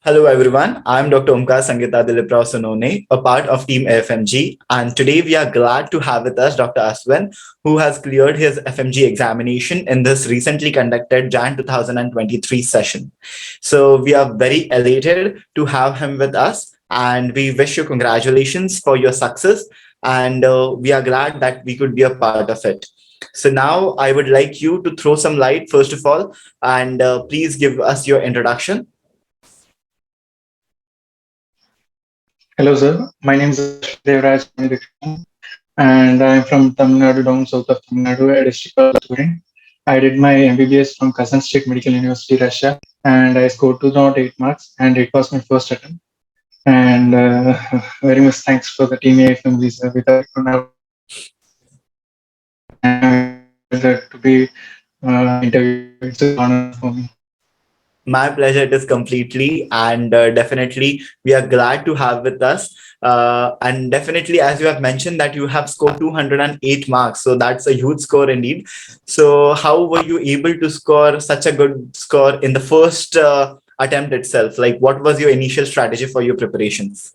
Hello everyone, I'm Dr. Omkar Sangita Diliprao Sonone, a part of Team FMG, and today we are glad to have with us Dr. Aswin, who has cleared his FMG examination in this recently conducted Jan 2023 session. So we are very elated to have him with us, and we wish you congratulations for your success, and we are glad that we could be a part of it. So now I would like you to throw some light first of all, and please give us your introduction. Hello, sir. My name is Devraj and I'm from Tamil Nadu, down south of Tamil Nadu, a district of student. I did my MBBS from Kazan State Medical University, Russia, and I scored 208 marks, and it was my first attempt. And very much thanks for the team AFMG, sir. Without it, could not and to be interviewed. It's an honor for me. My pleasure. It is completely, and definitely we are glad to have with us. And definitely, as you have mentioned, that you have scored 208 marks, so that's a huge score indeed. So, how were you able to score such a good score in the first attempt itself? Like, what was your initial strategy for your preparations?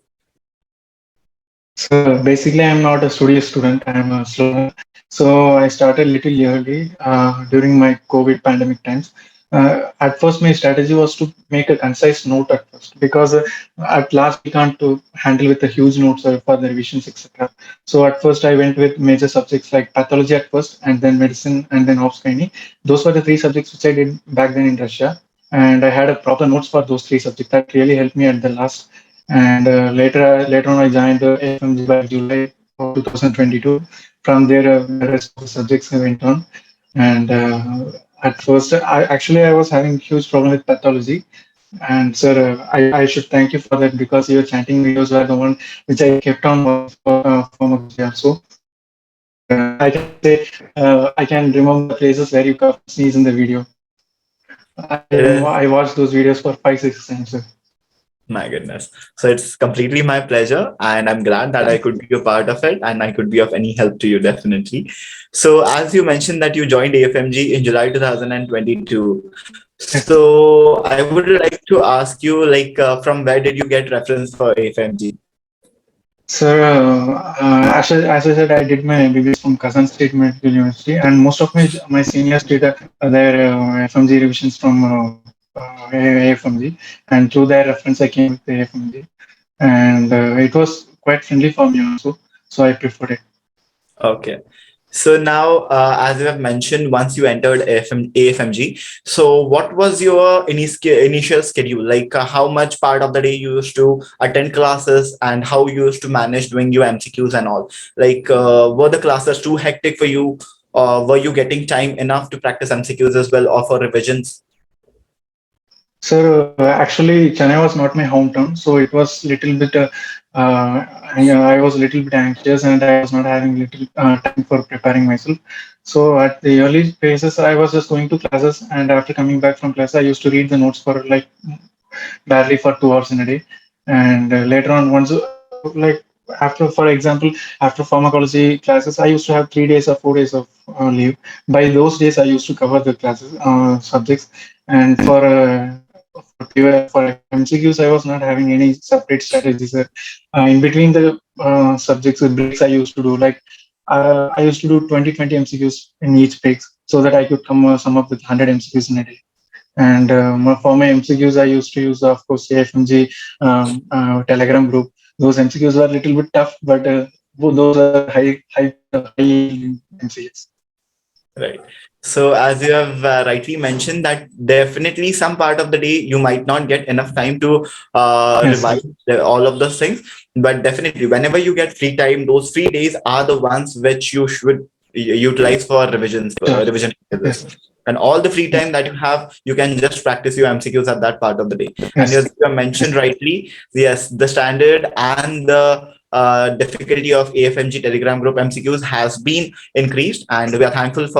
So basically, I'm not a studious student. I'm a slow learner. So I started little early during my COVID pandemic times. At first, my strategy was to make a concise note at first because at last we can't to handle with the huge notes for the revisions, etc. So at first, I went with major subjects like pathology at first, and then medicine, and then ops gynae. Those were the three subjects which I did back then in Russia, and I had a proper notes for those three subjects. That really helped me at the last. And later on, I joined the FMG by July of 2022. From there, the rest of the subjects I went on. And at first, I was having huge problem with pathology. And sir, I should thank you for that because your chanting videos were the one which I kept on watching for my Gujjar also. And I can say I can remember the places where you cough and sneeze in the video. It is I watched those videos for 5, 6 times, sir. My goodness. So it's completely my pleasure, and I'm glad that I could be a part of it and I could be of any help to you, definitely. So, as you mentioned that you joined AFMG in July 2022. So, I would like to ask you, like, from where did you get reference for AFMG? Sir, as I said, I did my MBBS from Kazan State Medical University, and most of my seniors did their FMG revisions from AFMG, and through their reference, I came with the AFMG, and it was quite friendly for me also, so I preferred it. Okay. So now, as you have mentioned, once you entered AFMG, so what was your initial schedule? Like, how much part of the day you used to attend classes and how you used to manage doing your MCQs and all? Like, were the classes too hectic for you? Or were you getting time enough to practice MCQs as well or for revisions? Sir, actually, Chennai was not my hometown, so it was little bit. I was a little bit anxious, and I was not having little time for preparing myself. So at the early phases, I was just going to classes, and after coming back from class, I used to read the notes for like barely for 2 hours in a day. And later on, once like after, for example, after pharmacology classes, I used to have 3 days or 4 days of leave. By those days, I used to cover the classes subjects, and for MCQs, I was not having any separate strategies. In between the subjects with breaks, I used to do like I used to do 20 MCQs in each breaks so that I could sum up with 100 MCQs in a day. And for my MCQs, I used to use, of course, AFMG Telegram group. Those MCQs were a little bit tough, but those are high MCQs. Right. So, as you have rightly mentioned, that definitely some part of the day you might not get enough time to Yes, sir. revise all of those things. But definitely, whenever you get free time, those 3 days are the ones which you should utilize for revisions, Sure. revision Yes, phases. sir. And all the free Yes, time that you have, you can just practice your MCQs at that part of the day. And yes, as you have mentioned yes, rightly, yes, the standard and the difficulty of AFMG Telegram group MCQs has been increased, and we are thankful to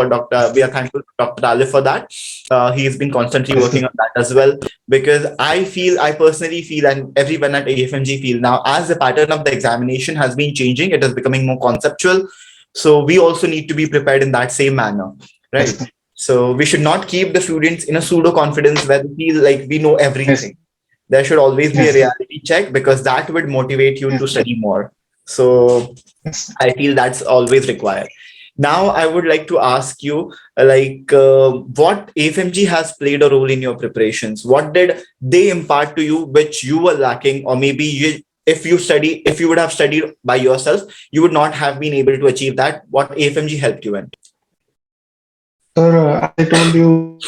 Dr. Alif for that. He's been constantly yes, sir. working on that as well, because I personally feel, and everyone at AFMG feel now, as the pattern of the examination has been changing, it is becoming more conceptual. So we also need to be prepared in that same manner, Yes, right? sir. So we should not keep the students in a pseudo confidence where they feel like we know Yes, everything. There should always be a Yes. reality check, because that would motivate you to Yes. study more. So Yes. I feel that's always required. Now, I would like to ask you, what AFMG has played a role in your preparations? What did they impart to you, which you were lacking, or maybe if you would have studied by yourself, you would not have been able to achieve that. What AFMG helped you in? Sir, as I told you,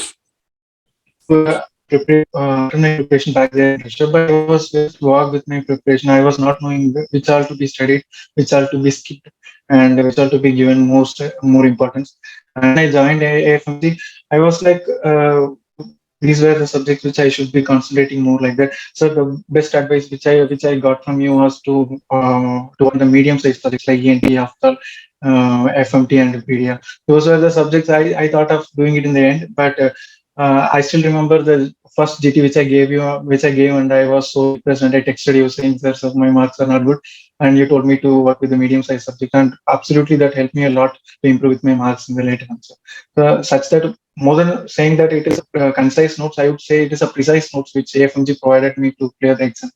started my preparation back there in Russia, but I was just work with my preparation. I was not knowing which all to be studied, which all to be skipped, and which all to be given more importance. And when I joined AFMG, I was like, these were the subjects which I should be concentrating more like that. So the best advice which I got from you was to want the medium sized subjects like ENT, after FMT and PDA. Those were the subjects I thought of doing it in the end, but I still remember the first GT which I gave, and I was so depressed. And I texted you saying, "Sir, so my marks are not good," and you told me to work with the medium-sized subject, and absolutely that helped me a lot to improve with my marks in the later answer. Such that more than saying that it is a concise notes, I would say it is a precise notes which AFMG provided me to clear the exam.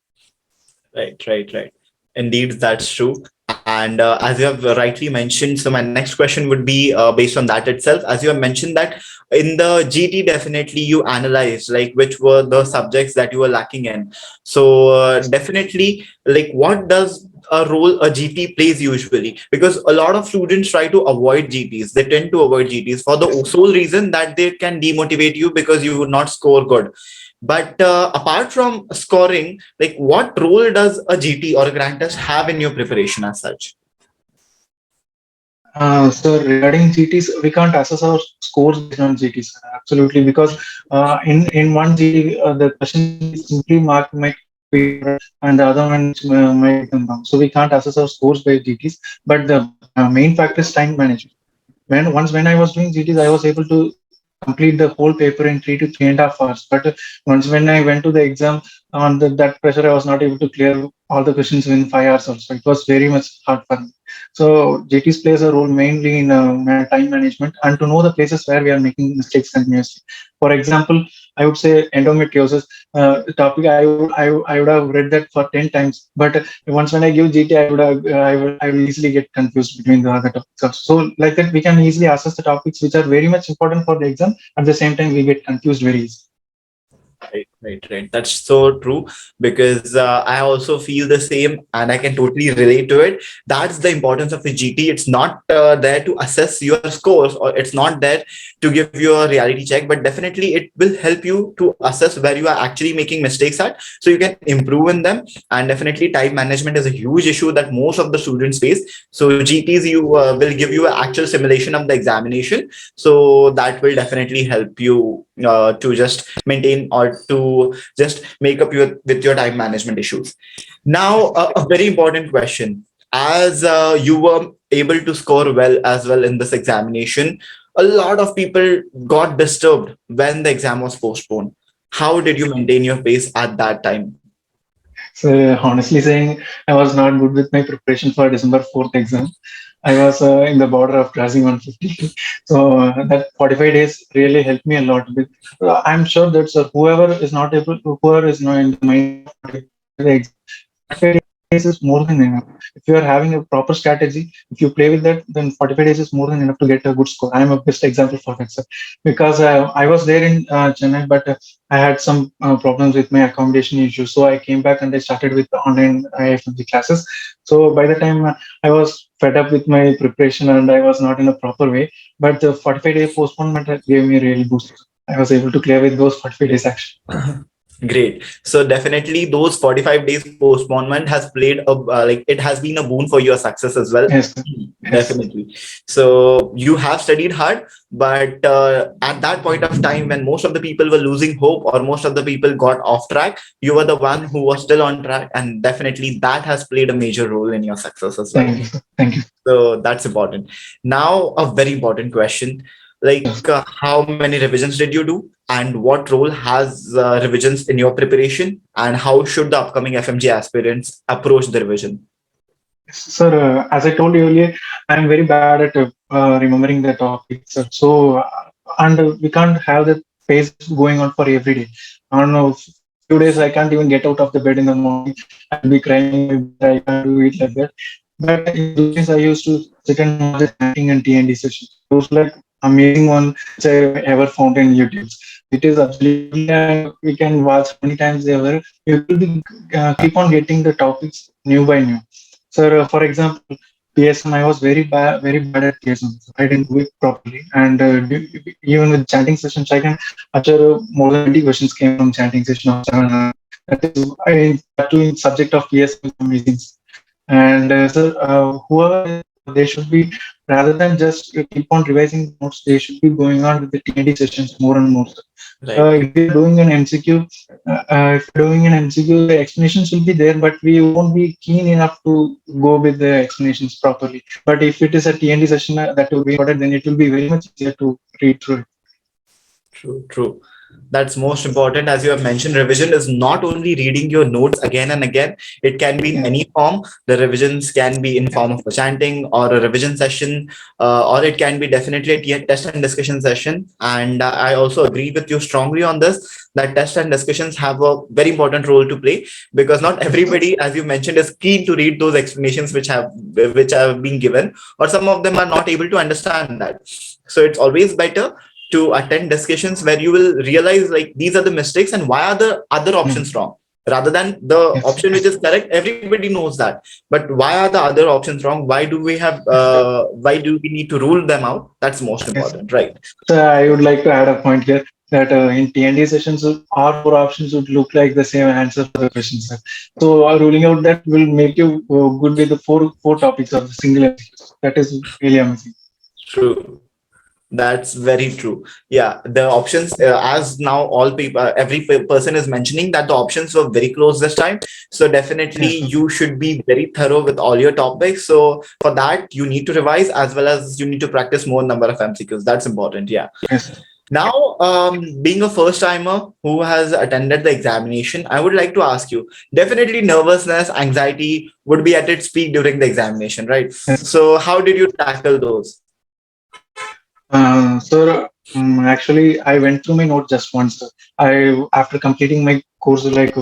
Right. Indeed, that's true. And as you have rightly mentioned, so my next question would be based on that itself. As you have mentioned that in the GT, definitely you analyzed like which were the subjects that you were lacking in. So definitely, like what does a role a GT plays usually? Because a lot of students try to avoid GTs. They tend to avoid GTs for the sole reason that they can demotivate you because you would not score good. But apart from scoring, like what role does a GT or a grant test have in your preparation as such? So regarding GTs, we can't assess our scores based on GTs. Absolutely, because in one GT, the questions which is simply marked might be correct, and the other one might become wrong. So we can't assess our scores by GTs. But the main factor is time management. When I was doing GTs, I was able to complete the whole paper in 3 to 3.5 hours. But once when I went to the exam on that pressure, I was not able to clear all the questions within 5 hours also. It was very much hard for me. So GTs plays a role mainly in time management and to know the places where we are making mistakes continuously. For example, I would say endometriosis topic. I would have read that for 10 times, but once when I give GT, I will easily get confused between the other topics. So like that, we can easily assess the topics which are very much important for the exam. At the same time, we get confused very easily. Right. That's so true, because I also feel the same and I can totally relate to it. That's the importance of a GT. It's not there to assess your scores, or it's not there to give you a reality check, but definitely it will help you to assess where you are actually making mistakes at so you can improve in them. And definitely time management is a huge issue that most of the students face. So GTs you will give you an actual simulation of the examination, so that will definitely help you to just maintain or to just make up with your time management issues. Now, a very important question. As you were able to score well as well in this examination, a lot of people got disturbed when the exam was postponed. How did you maintain your pace at that time? So honestly saying, I was not good with my preparation for December 4th exam. I was in the border of crossing 150. So that 45 days really helped me a lot. I'm sure that whoever is not in the mind of 45 days, 45 days is more than enough. If you are having a proper strategy, if you play with that, then 45 days is more than enough to get a good score. I'm a best example for that, sir. Because I was there in Chennai, but I had some problems with my accommodation issues. So I came back and I started with the online IFMG classes. So by the time I was fed up with my preparation and I was not in a proper way, but the 45-day postponement gave me a really boost. I was able to clear with those 45 days actually. Great. So definitely those 45 days postponement has played a like it has been a boon for your success as well. Yes, sir. Yes. Definitely. So you have studied hard, but at that point of time when most of the people were losing hope or most of the people got off track, you were the one who was still on track, and definitely that has played a major role in your success as well. Thank you, sir. Thank you. So that's important. Now, a very important question, like Yes. how many revisions did you do, and what role has revisions in your preparation, and how should the upcoming FMG aspirants approach the revision? Sir, as I told you earlier, I'm very bad at remembering the topics. So, and we can't have the pace going on for every day. I don't know. few days I can't even get out of the bed in the morning. I'll be crying, my brother, I can't do it like that. But in those days, I used to sit and watch the chanting and TND sessions. Those like amazing one which I ever found in YouTube. It is absolutely, and we can watch how many times ever. You will be keep on getting the topics new by new. So, for example, PSM, I was very bad at PSM. I didn't do it properly, and even with chanting sessions, I can assure more than 20 questions came from chanting session of 7 hours. That is, that too in subject of PSM is amazing. And whoever they should be, rather than just keep on revising the notes, they should be going on with the TND sessions more and more. Right. If you're doing an MCQ, if you're doing an MCQ, the explanations will be there, but we won't be keen enough to go with the explanations properly. But if it is a TND session that will be recorded, then it will be very much easier to read through it. True, true. That's most important. As you have mentioned, revision is not only reading your notes again and again. It can be in Yeah. any form. The revisions can be in form of a chanting or a revision session, or it can be definitely a test and discussion session. And I also agree with you strongly on this, that test and discussions have a very important role to play, because not everybody, as you mentioned, is keen to read those explanations which have been given, or some of them are not able to understand that. So it's always better to attend discussions where you will realize like these are the mistakes and why are the other Mm. options wrong, rather than the Yes. option which is correct. Everybody knows that, but why are the other options wrong? Why do we need to rule them out? That's most Yes. important, right? So I would like to add a point here that in TND sessions, all four options would look like the same answer for the question, sir. So ruling out that will make you good with the four topics of the single MCQ. That is really amazing. True. That's very true. Yeah, the options, as now all people, every person is mentioning that the options were very close this time. So definitely Yes, sir. you should be very thorough with all your topics. So for that, you need to revise as well as you need to practice more number of MCQs. That's important. Yeah. Yes, sir. Now, being a first timer who has attended the examination, I would like to ask you, definitely nervousness, anxiety would be at its peak during the examination, right? Yes. So how did you tackle those? So actually, I went through my notes just once. Sir. After completing my course, like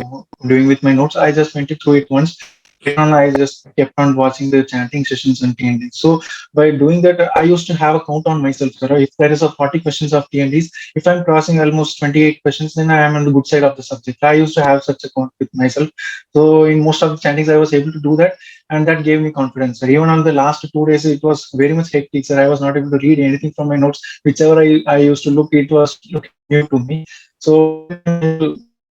doing with my notes, I just went through it once. Later on, I just kept on watching the chanting sessions and TND. So by doing that, I used to have a count on myself. Sir. If there is a 40 questions of TNDs, if I'm crossing almost 28 questions, then I am on the good side of the subject. I used to have such a count with myself. So in most of the chantings, I was able to do that, and that gave me confidence. Sir. Even on the last 2 days, it was very much hectic. Sir, I was not able to read anything from my notes. Whichever I used to look, it was looking new to me. So I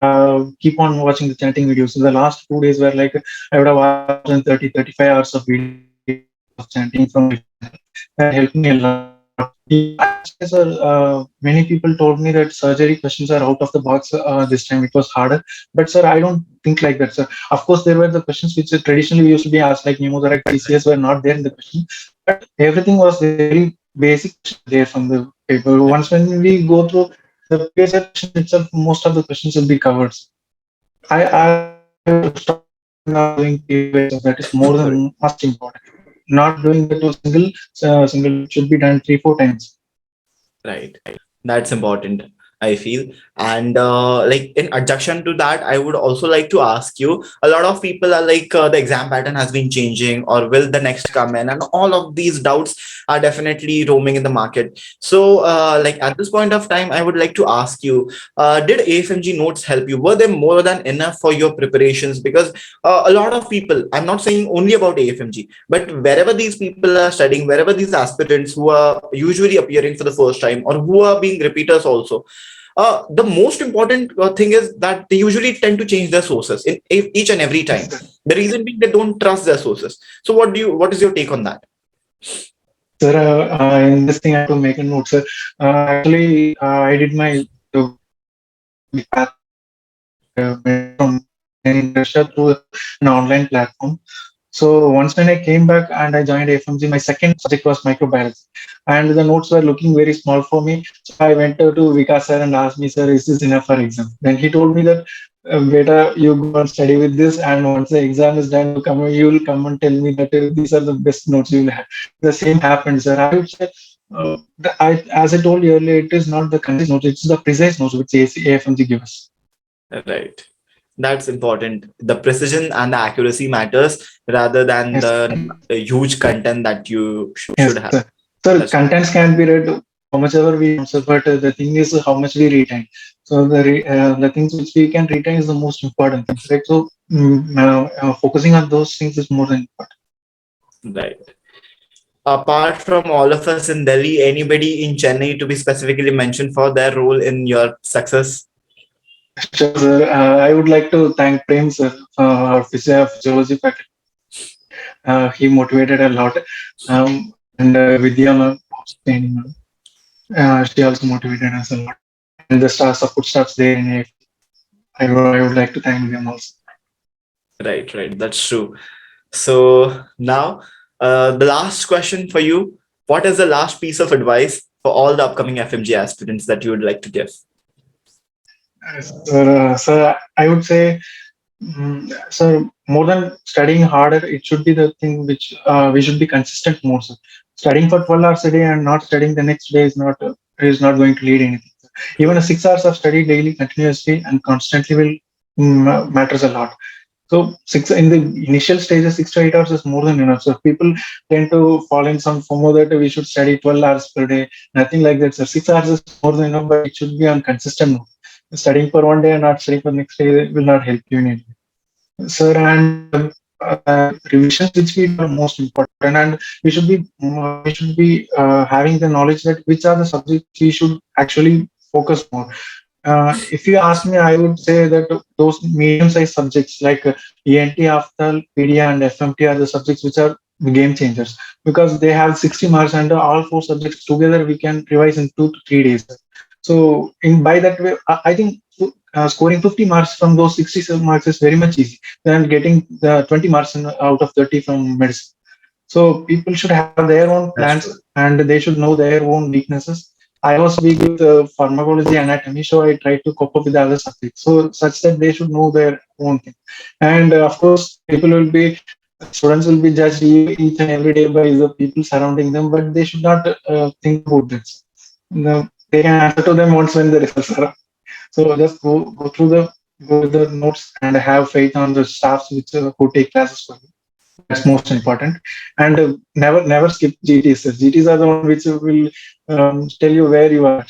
will keep on watching the chanting videos. So the last 2 days were like I would have watched more than 30, 35 hours of videos of chanting from different channels. That helped me a lot. Actually, sir, many people told me that surgery questions are out of the box this time. It was harder, but sir, I don't think like that, sir. Of course, there were the questions which traditionally used to be asked, like pneumothorax, TCS, were not there in the question, but everything was very basic there from the paper. Once when we go through the previous question itself, most of the questions will be covered. I would stop now doing POS. That is more Sorry. than much important. Not doing that to single should be done 3 4 times. Right. That's important, I feel. And like in adjunction to that, I would also like to ask you, a lot of people are like, the exam pattern has been changing, or will the next come in? And all of these doubts are definitely roaming in the market. So like at this point of time, I would like to ask you, did AFMG notes help you? Were they more than enough for your preparations? Because a lot of people, I'm not saying only about AFMG, but wherever these people are studying, wherever these aspirants who are usually appearing for the first time or who are being repeaters also, the most important thing is that they usually tend to change their sources in each and every Yes, time. sir. The reason being they don't trust their sources. So what is your take on that? Sir, in this thing, I have to make a note, sir. Actually, I did my the path from in Russia through an online platform. So once when I came back and I joined FMG, my second subject was microbiology, and the notes were looking very small for me. So I went to Vikas sir and asked me, sir, is this enough for exam? Then he told me that, beta, you go and study with this, and once the exam is done, you will come and tell me that these are the best notes you will have. The same happened, sir. I would say, as I told you earlier, it is not the concise notes, it's the precise notes which AFMG gives us. Right. That's important. The precision and the accuracy matters rather than Yes, the huge content that you should yes, have. sir. So That's contents can be read how much ever we want, sir, but the thing is how much we retain. So the things which we can retain is the most important things, right? So focusing on those things is more than important. right. Apart from all of us in Delhi, anybody in Chennai to be specifically mentioned for their role in your success? Sure, sir. I would like to thank Prem, sir, our physiology faculty. He motivated a lot. And Vidya, ma'am, she also motivated us a lot. And the staff, support staffs there in AF. I would like to thank them also. Right, right. That's true. So now, the last question for you. What is the last piece of advice for all the upcoming FMG aspirants that you would like to give? So I would say, so more than studying harder, it should be the thing which we should be consistent more. So studying for 12 hours a day and not studying the next day is not going to lead anything. Even a 6 hours of study daily continuously and constantly will matters a lot. So six in the initial stages, 6 to 8 hours is more than enough. So people tend to fall in some FOMO that we should study 12 hours per day. Nothing like that. So 6 hours is more than enough, but it should be on consistent mode. Studying for one day and not studying for next day will not help you in any way. Sir, and revisions which we do are most important, and we should be having the knowledge that which are the subjects we should actually focus more. If you ask me, I would say that those medium-sized subjects like ENT, Aftal, PDA, and FMT are the subjects which are the game changers because they have 60 marks, and all four subjects together we can revise in 2 to 3 days. So, in by that way, I think scoring 50 marks from those 67 marks is very much easy than getting the 20 marks out of 30 from medicine. So people should have their own That's plans true. and they should know their own weaknesses. I was weak with pharmacology anatomy, so I tried to cope up with the other subjects. So such that they should know their own thing. And of course, people will be students will be judged each and every day by the people surrounding them, but they should not think about this. No, they can answer to them once when the results are. So just go with the notes and have faith on the staffs which who take classes for you. That's most important. And never skip GTs. GTs are the one which will tell you where you are.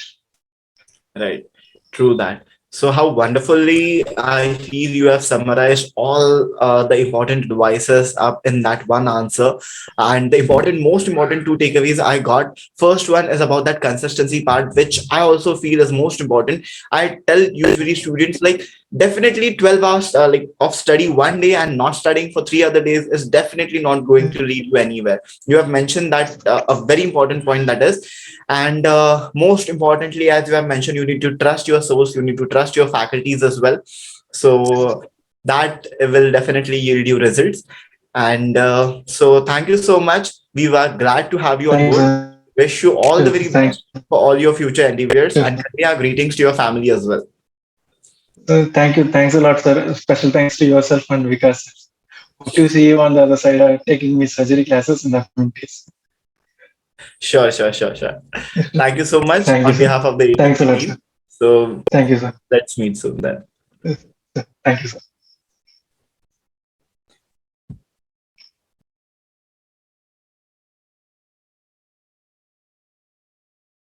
Right. True that. So how wonderfully I feel you have summarized all the important advices up in that one answer. And the most important two takeaways I got. First one is about that consistency part, which I also feel is most important. I tell usually students like definitely 12 hours like of study one day and not studying for 3 other days is definitely not going to lead you anywhere. You have mentioned that a very important point that is, and most importantly, as you have mentioned, you need to trust your source, you need to trust your faculties as well. So that will definitely yield you results. And so thank you so much. We were glad to have you on Thanks. board. Wish you all the very Thanks. best for all your future endeavors, Sure. and convey our greetings to your family as well. Thank you. Thanks a lot, sir. Special thanks to yourself and Vikas. Hope to see you on the other side taking me surgery classes in the coming days. Sure, sure, sure, sure. Thank you so much Thank you, on sir. behalf of the Thanks a lot, team. sir. So Thank you, sir. let's meet soon then. Thank you, sir.